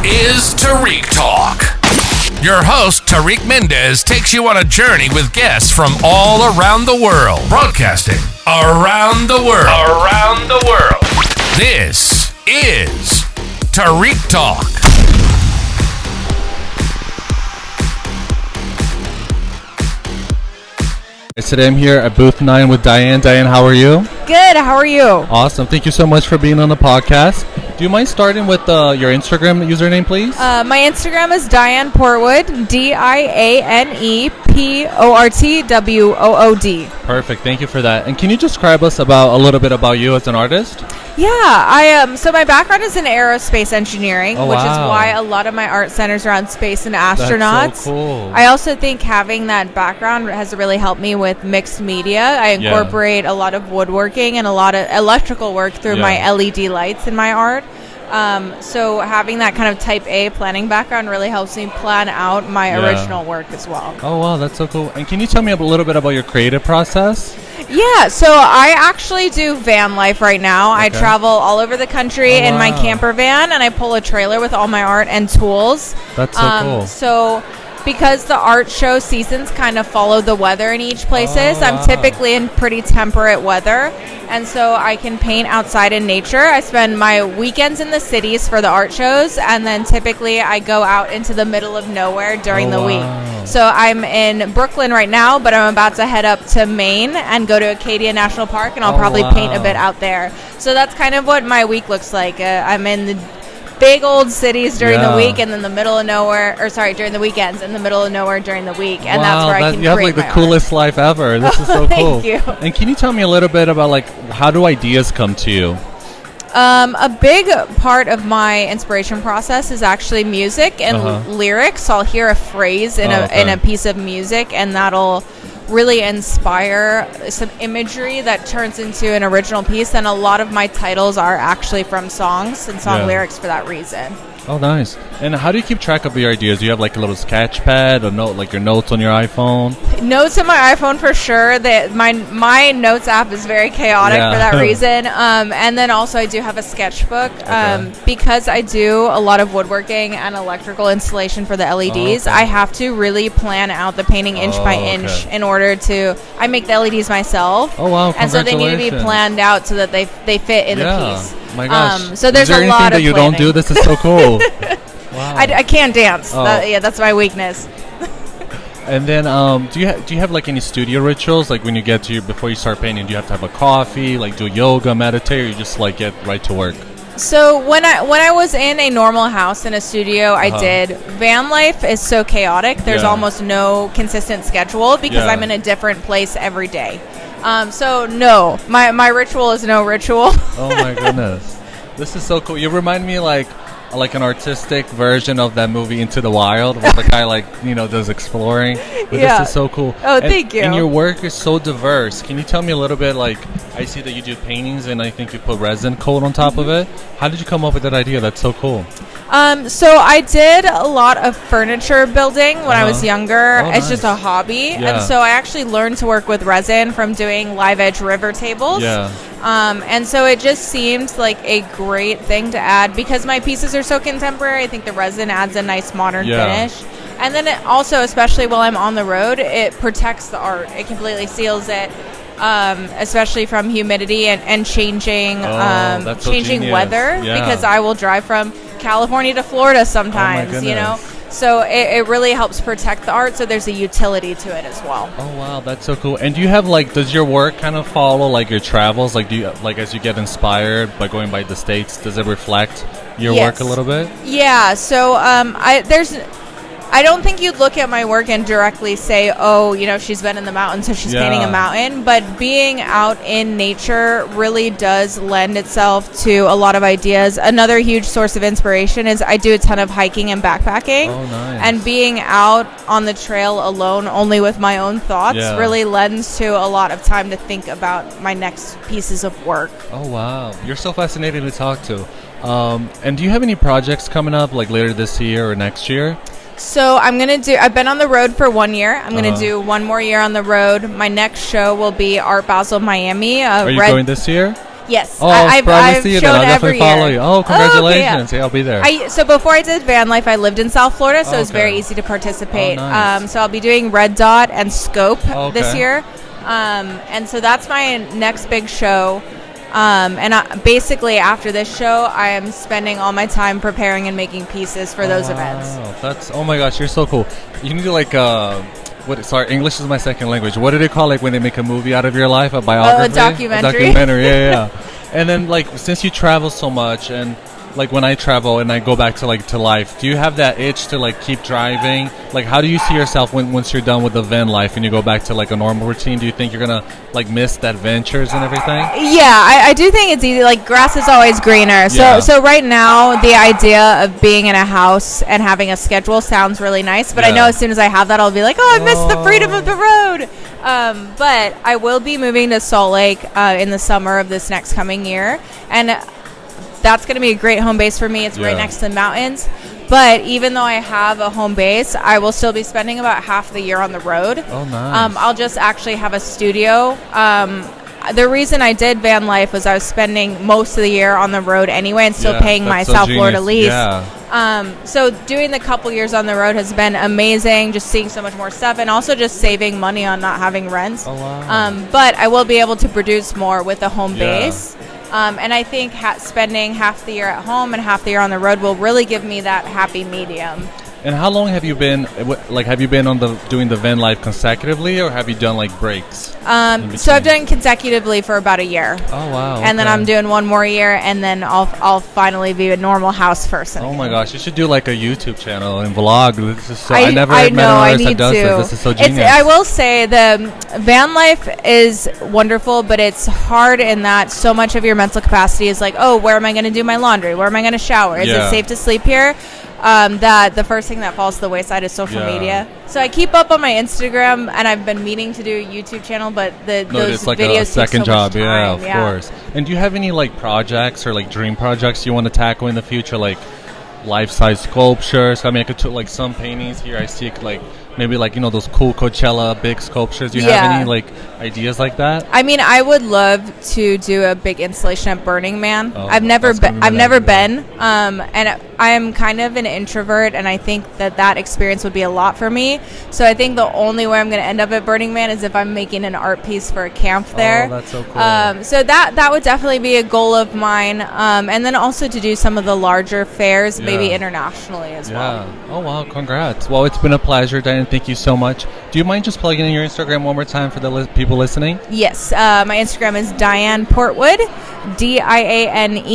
is Tarik Talk. Your host, Tarik Mendez, takes you on a journey with guests from all around the world. Broadcasting around the world. Around the world. This is Tarik Talk. Today I'm here at booth 9 with Diane. Diane, how are you? Good, how are you? Awesome. Thank you so much for being on the podcast. Do you mind starting with your Instagram username, please? My Instagram is Diane Portwood, DianePortwood. Perfect. Thank you for that. And can you describe us a little bit about you as an artist? Yeah, I am. So my background is in aerospace engineering, which is why a lot of my art centers around space and astronauts. That's so cool. I also think having that background has really helped me with mixed media. I incorporate a lot of woodworking and a lot of electrical work through my LED lights in my art. So having that kind of type A planning background really helps me plan out my original work as well. Oh, wow, that's so cool. And can you tell me a little bit about your creative process? Yeah, so I actually do van life right now. Okay. I travel all over the country in my camper van, and I pull a trailer with all my art and tools. That's so cool. So because the art show seasons kind of follow the weather in each places, I'm typically in pretty temperate weather. And so I can paint outside in nature. I spend my weekends in the cities for the art shows, and then typically I go out into the middle of nowhere during the week. So I'm in Brooklyn right now, but I'm about to head up to Maine and go to Acadia National Park, and I'll probably paint a bit out there. So that's kind of what my week looks like. I'm in the big old cities during the week, and then the middle of nowhere, during the weekends, in the middle of nowhere during the week, and that's where I can you have like the coolest life ever. This is so cool. Thank you. And can you tell me a little bit about how do ideas come to you? A big part of my inspiration process is actually music and lyrics. I'll hear a phrase in a piece of music, and that'll really inspire some imagery that turns into an original piece. And a lot of my titles are actually from songs and song lyrics for that reason. Oh, nice. And how do you keep track of your ideas? Do you have a little sketch pad or note, your notes on your iPhone? Notes on my iPhone for sure. My notes app is very chaotic for that reason. And then also I do have a sketchbook because I do a lot of woodworking and electrical installation for the LEDs. I have to really plan out the painting inch by inch in order to. I make the LEDs myself. Oh wow! And so they need to be planned out so that they fit in the piece. My gosh. So there's a lot of anything that you planning. don't do? This is so cool. Wow. I can't dance. That's my weakness. And then, do you have any studio rituals? When you get to before you start painting, do you have to have a coffee, do yoga, meditate, or you just get right to work? So when I was in a normal house in a studio, I did. Van life is so chaotic. There's almost no consistent schedule because I'm in a different place every day. So no, my ritual is no ritual. Oh my goodness, this is so cool. You remind me like an artistic version of that movie Into the Wild, where the guy does exploring. But this is so cool. Oh, thank you. And your work is so diverse. Can you tell me a little bit? I see that you do paintings, and I think you put resin coat on top of it. How did you come up with that idea? That's so cool. So I did a lot of furniture building when I was younger. It's just a hobby. And so I actually learned to work with resin from doing live edge river tables. And so it just seemed like a great thing to add because my pieces are so contemporary. I think the resin adds a nice modern finish. And then it also, especially while I'm on the road, it protects the art. It completely seals it. Especially from humidity and changing weather because I will drive from California to Florida sometimes, so it really helps protect the art, so there's a utility to it as well. Oh wow, that's so cool. And do you have does your work kind of follow your travels, do you as you get inspired by going by the States, does it reflect your work a little bit? So I don't think you'd look at my work and directly say, she's been in the mountains, so she's painting a mountain. But being out in nature really does lend itself to a lot of ideas. Another huge source of inspiration is I do a ton of hiking and backpacking. Oh, nice. And being out on the trail alone, only with my own thoughts, really lends to a lot of time to think about my next pieces of work. Oh, wow. You're so fascinating to talk to. And do you have any projects coming up, later this year or next year? So I've been on the road for 1 year. I'm going to do one more year on the road. My next show will be Art Basel Miami. Are you going this year? Yes. Oh, I've see you then. I'll definitely follow you. Oh, congratulations. Yeah, I'll be there. So before I did van life, I lived in South Florida, so it was very easy to participate. Oh, nice. So I'll be doing Red Dot and Scope this year. And so that's my next big show. Basically after this show, I am spending all my time preparing and making pieces for those events. That's, oh my gosh, you're so cool. You need to like, sorry, English is my second language. What do they call like when they make a movie out of your life, a biography? A documentary. A documentary, yeah. And then like, since you travel so much and like when I travel and I go back to life, do you have that itch to like keep driving? Like how do you see yourself once you're done with the van life and you go back to like a normal routine? Do you think you're gonna like miss the adventures and everything? Yeah, I do think it's easy. Like grass is always greener. So right now the idea of being in a house and having a schedule sounds really nice. But I know as soon as I have that, I'll be like, I miss the freedom of the road. But I will be moving to Salt Lake in the summer of this next coming year, and that's going to be a great home base for me. It's right next to the mountains. But even though I have a home base, I will still be spending about half the year on the road. Oh, nice. I'll just actually have a studio. The reason I did van life was I was spending most of the year on the road anyway and still paying my South Florida lease. Yeah. So doing the couple years on the road has been amazing, just seeing so much more stuff and also just saving money on not having rents. Oh, wow. But I will be able to produce more with a home base. And I think spending half the year at home and half the year on the road will really give me that happy medium. And how long have you been, have you been doing the van life consecutively, or have you done like breaks? So I've done consecutively for about a year. Oh wow! And then I'm doing one more year, and then I'll finally be a normal house person. Oh my gosh! You should do like a YouTube channel and vlog. This is so. I never met an artist that does this. This is so genius. I will say the van life is wonderful, but it's hard in that so much of your mental capacity is like, oh, where am I going to do my laundry? Where am I going to shower? Is it safe to sleep here? That the first thing that falls to the wayside is social media. So I keep up on my Instagram, and I've been meaning to do a YouTube channel, but those like videos a second take so job. much time. Of course. And do you have any like projects or like dream projects you want to tackle in the future, like life-size sculptures? I mean, I could do like some paintings here. I see like maybe like those cool Coachella big sculptures. Do you have any like ideas like that? I mean, I would love to do a big installation at Burning Man. I've never been, and I am kind of an introvert, and I think that experience would be a lot for me. So I think the only way I'm going to end up at Burning Man is if I'm making an art piece for a camp there. Oh, that's so cool. So that would definitely be a goal of mine, and then also to do some of the larger fairs, maybe internationally as well. Oh wow, congrats. Well, it's been a pleasure, Diane. Thank you so much. Do you mind just plugging in your Instagram one more time for the people listening? Yes. My Instagram is Diane Portwood, DianePortwood.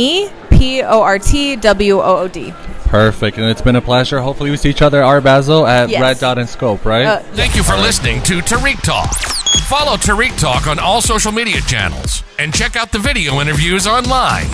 Perfect. And it's been a pleasure. Hopefully we see each other, Art Basel, at Red Dot and Scope, right? Thank you for listening to Tarik Talk. Follow Tarik Talk on all social media channels and check out the video interviews online.